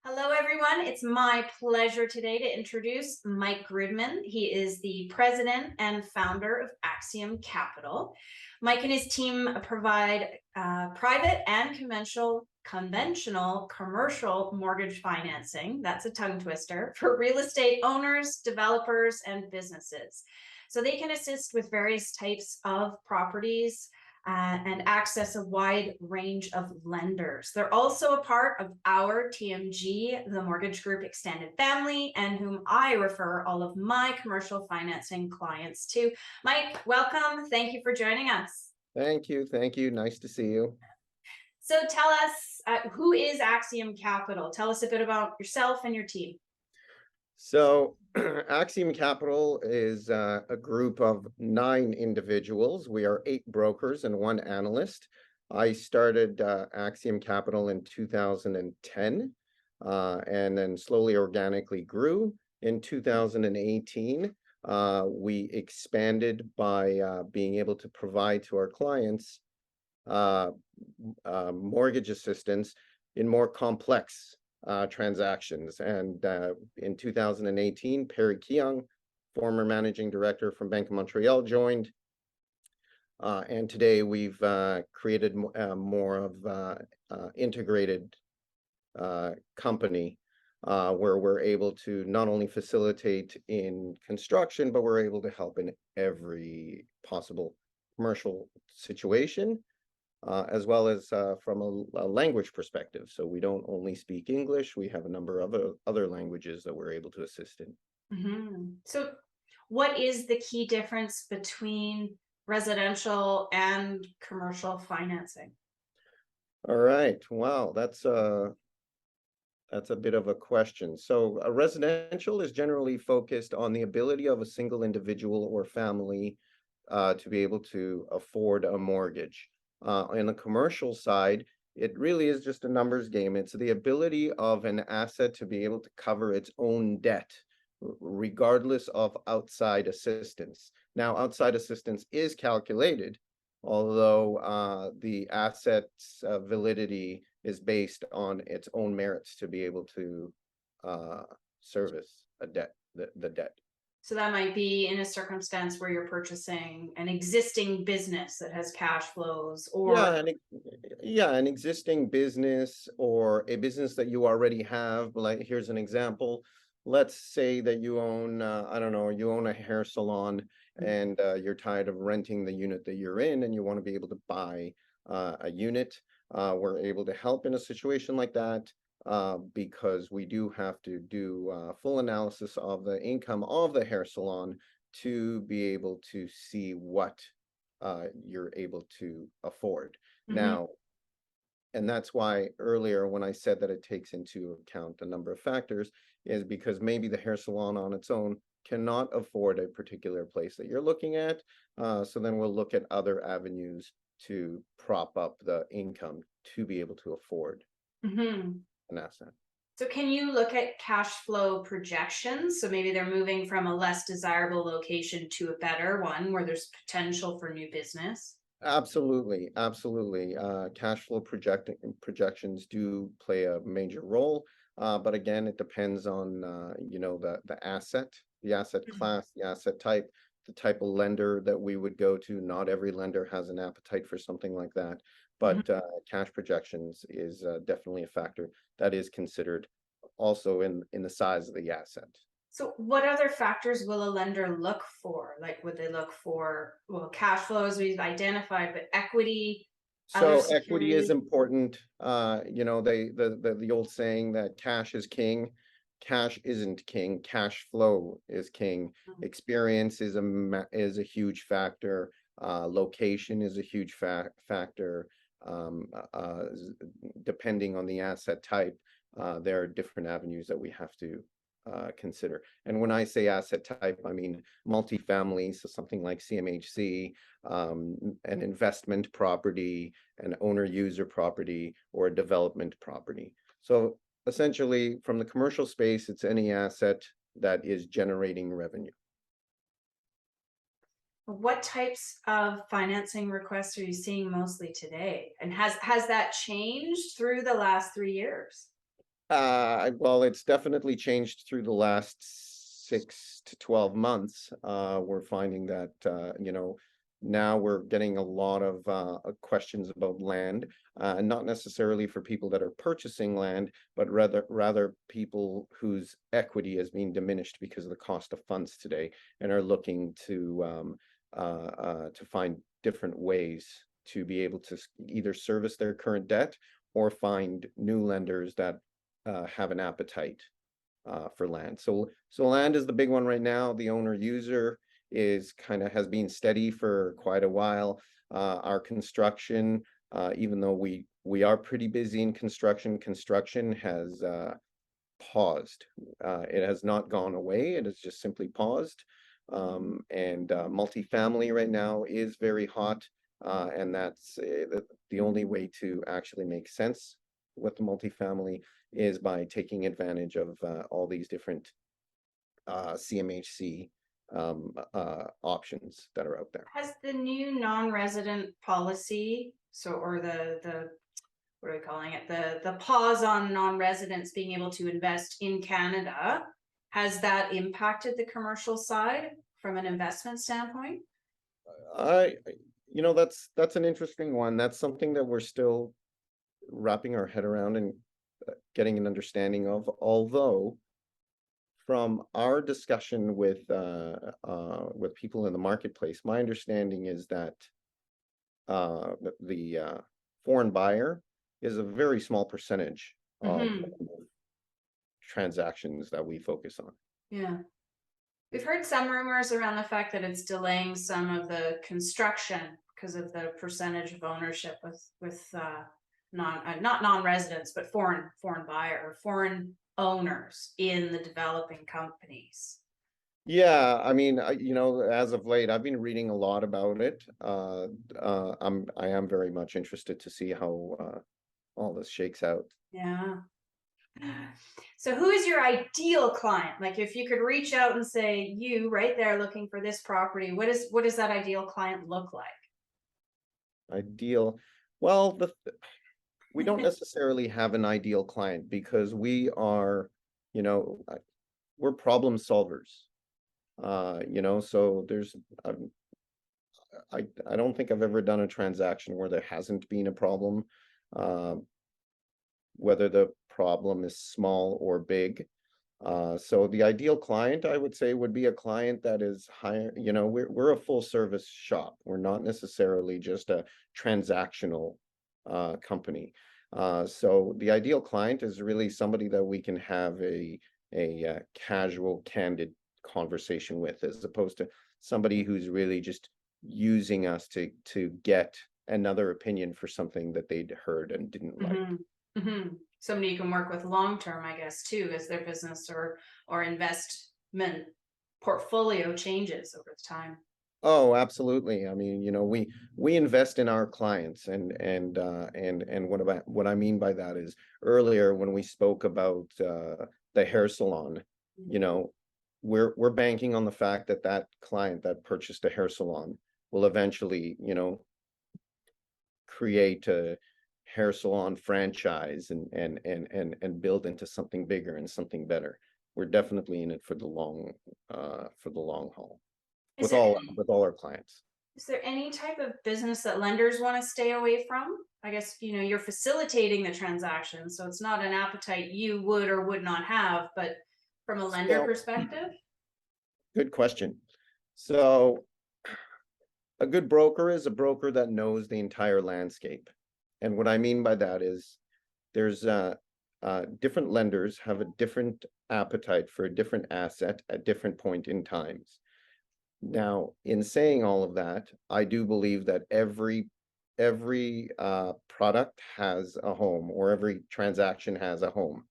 Hello, everyone. It's my pleasure today to introduce Mike Grudman. He is the president and founder of Axium Capital. Mike and his team provide private and conventional commercial mortgage financing. That's a tongue twister for real estate owners, developers, and businesses. So they can assist with various types of properties and access a wide range of lenders. They're also a part of our TMG, the Mortgage Group extended family, and whom I refer all of my commercial financing clients to. Mike, welcome. Thank you for joining us. Thank you. Thank you. Nice to see you. So tell us, who is Axium Capital? Tell us a bit about yourself and your team. So Axiom Capital is a group of 9 individuals. We are 8 brokers and 1 analyst. I started Axiom Capital in 2010 and then slowly organically grew. In 2018, we expanded by being able to provide to our clients mortgage assistance in more complex transactions. And in 2018, Perry Keong, former managing director from Bank of Montreal, joined. And today we've created more of integrated company where we're able to not only facilitate in construction, but we're able to help in every possible commercial situation. As well as from a language perspective. So we don't only speak English, we have a number of other languages that we're able to assist in. So what is the key difference between residential and commercial financing? All right, wow, that's a bit of a question. So a residential is generally focused on the ability of a single individual or family to be able to afford a mortgage. In the commercial side, it really is just a numbers game. It's the ability of an asset to be able to cover its own debt, regardless of outside assistance. Now, outside assistance is calculated, although the asset's validity is based on its own merits to be able to service a debt, the debt. So that might be in a circumstance where you're purchasing an existing business that has cash flows, or an existing business or a business that you already have. Like, here's an example. Let's say that you own, I don't know, you own a hair salon and you're tired of renting the unit that you're in and you want to be able to buy a unit. We're able to help in a situation like that. Because we do have to do full analysis of the income of the hair salon to be able to see what you're able to afford. Now, and that's why earlier when I said that it takes into account a number of factors is because maybe the hair salon on its own cannot afford a particular place that you're looking at. So then we'll look at other avenues to prop up the income to be able to afford an asset. So can you look at cash flow projections? So maybe they're moving from a less desirable location to a better one where there's potential for new business. Absolutely, absolutely. Cash flow projections do play a major role, but again, it depends on the asset class, the asset type, the type of lender that we would go to. Not every lender has an appetite for something like that, but cash projections is definitely a factor that is considered also in the size of the asset. So what other factors will a lender look for? Like, would they look for, well, cash flows we've identified, but equity? So equity is important. The old saying that cash is king. Cash isn't king. Cash flow is king. Experience is a huge factor. Location is a huge factor. Depending on the asset type, there are different avenues that we have to consider. And when I say asset type, I mean multifamily, so something like CMHC, an investment property, an owner-user property, or a development property. So essentially, from the commercial space, it's any asset that is generating revenue. What types of financing requests are you seeing mostly today? And has that changed through the last 3 years? Well, it's definitely changed through the last 6 to 12 months. We're finding that, now we're getting a lot of questions about land, not necessarily for people that are purchasing land, but rather people whose equity is being diminished because of the cost of funds today, and are looking to find different ways to be able to either service their current debt or find new lenders that have an appetite for land. So land is the big one right now. The owner user has been steady for quite a while. Our construction, even though we are pretty busy in construction has paused. It has not gone away. It has just simply paused. And multifamily right now is very hot. And that's the only way to actually make sense with the multifamily is by taking advantage of all these different CMHC options that are out there. Has the new non-resident policy, or the what are we calling it? The pause on non-residents being able to invest in Canada, has that impacted the commercial side from an investment standpoint? I, that's an interesting one. That's something that we're still wrapping our head around and getting an understanding of. Although, from our discussion with people in the marketplace, my understanding is that the foreign buyer is a very small percentage of transactions that we focus on. Yeah. We've heard some rumors around the fact that it's delaying some of the construction because of the percentage of ownership with not non-residents, but foreign buyer or foreign owners in the developing companies. Yeah, I mean, as of late, I've been reading a lot about it. I am very much interested to see how all this shakes out. Yeah. So who is your ideal client? Like, if you could reach out and say, you right there looking for this property, what does that ideal client look like? Ideal. Well, we don't necessarily have an ideal client because we are, we're problem solvers. So there's, I don't think I've ever done a transaction where there hasn't been a problem, whether the problem is small or big. So the ideal client, I would say, would be a client that is higher. We're a full service shop. We're not necessarily just a transactional company. So the ideal client is really somebody that we can have a casual, candid conversation with, as opposed to somebody who's really just using us to get another opinion for something that they'd heard and didn't like. Somebody you can work with long term, I guess, too, as their business or investment portfolio changes over time. Oh, absolutely. I mean, we invest in our clients, and what I mean by that is, earlier when we spoke about the hair salon, we're banking on the fact that that client that purchased a hair salon will eventually, create a hair salon franchise and build into something bigger and something better. We're definitely in it for the long haul with all our clients. Is there any type of business that lenders want to stay away from? I guess, you're facilitating the transaction, so it's not an appetite you would or would not have, but from a lender perspective? Good question. So a good broker is a broker that knows the entire landscape. And what I mean by that is there's different lenders have a different appetite for a different asset at different point in times. Now, in saying all of that, I do believe that every product has a home, or every transaction has a home.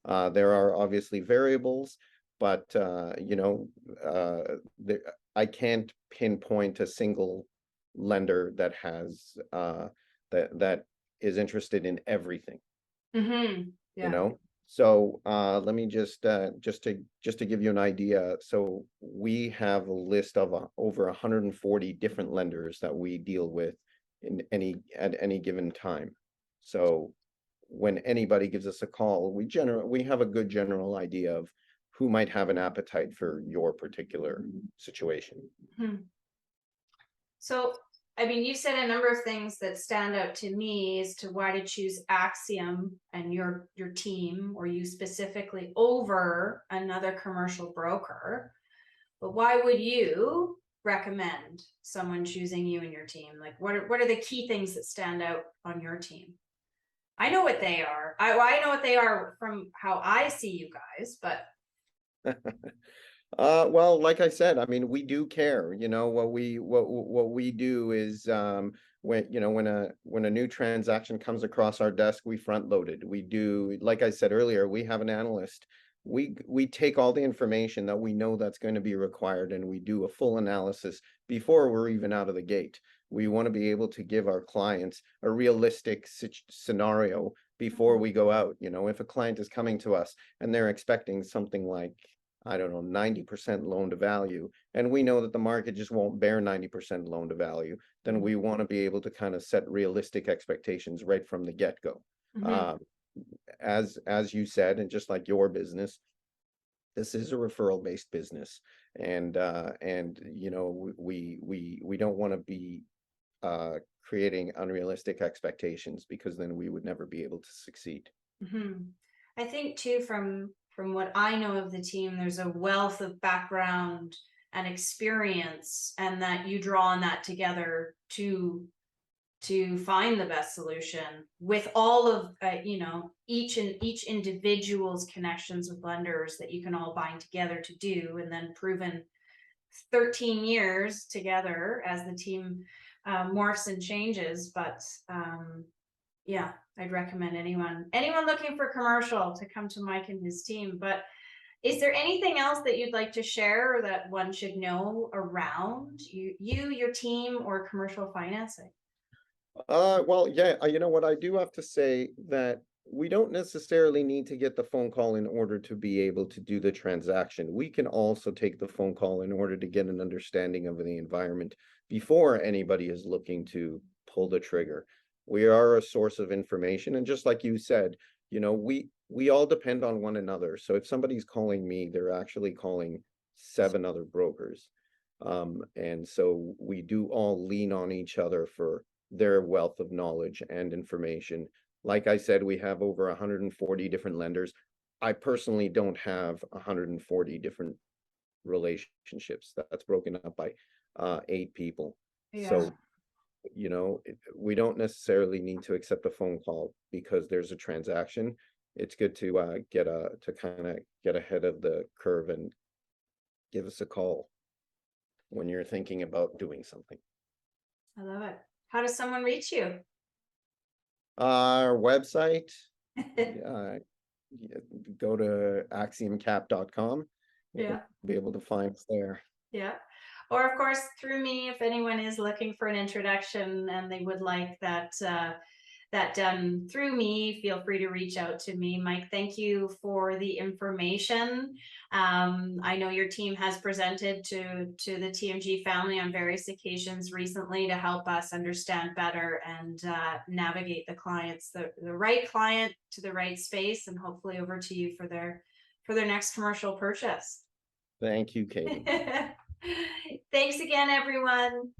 There are obviously variables, but I can't pinpoint a single lender that has that is interested in everything. Yeah. So let me just to give you an idea. So we have a list of over 140 different lenders that we deal with at any given time. So when anybody gives us a call, we have a good general idea of who might have an appetite for your particular situation. So, I mean, you said a number of things that stand out to me as to why to choose Axium and your team, or you specifically, over another commercial broker. But why would you recommend someone choosing you and your team? Like, what are the key things that stand out on your team? I know what they are. I know what they are from how I see you guys, but Well, like I said, I mean, we do care. What we do is, when a new transaction comes across our desk, we front load it. We do, like I said earlier, we have an analyst. We take all the information that we know that's going to be required, and we do a full analysis before we're even out of the gate. We want to be able to give our clients a realistic scenario before we go out. If a client is coming to us and they're expecting something like, I don't know, 90% loan to value, and we know that the market just won't bear 90% loan to value, then we want to be able to kind of set realistic expectations right from the get-go. As you said, and just like your business, this is a referral-based business, and we don't want to be creating unrealistic expectations, because then we would never be able to succeed. I think too, from what I know of the team, there's a wealth of background and experience, and that you draw on that together to find the best solution, with all of each individual's connections with lenders that you can all bind together to do, and then proven 13 years together as the team morphs and changes. But yeah, I'd recommend anyone looking for commercial to come to Mike and his team. But is there anything else that you'd like to share, or that one should know around your team, or commercial financing? Well, yeah, you know what, I do have to say that we don't necessarily need to get the phone call in order to be able to do the transaction. We can also take the phone call in order to get an understanding of the environment before anybody is looking to pull the trigger. We are a source of information, and just like you said, we all depend on one another. So if somebody's calling me, they're actually calling 7 other brokers. And so we do all lean on each other for their wealth of knowledge and information. Like I said, we have over 140 different lenders. I personally don't have 140 different relationships. That's broken up by 8 people. So we don't necessarily need to accept a phone call because there's a transaction. It's good to kind of get ahead of the curve and give us a call when you're thinking about doing something. I love it. How does someone reach you? Our website, go to axiomcap.com. Yeah, be able to find us there. Yeah. Or of course through me, if anyone is looking for an introduction and they would like that done through me, feel free to reach out to me. Mike, thank you for the information. I know your team has presented to the TMG family on various occasions recently to help us understand better and navigate the right client to the right space, and hopefully over to you for their next commercial purchase. Thank you, Katie. Thanks again, everyone.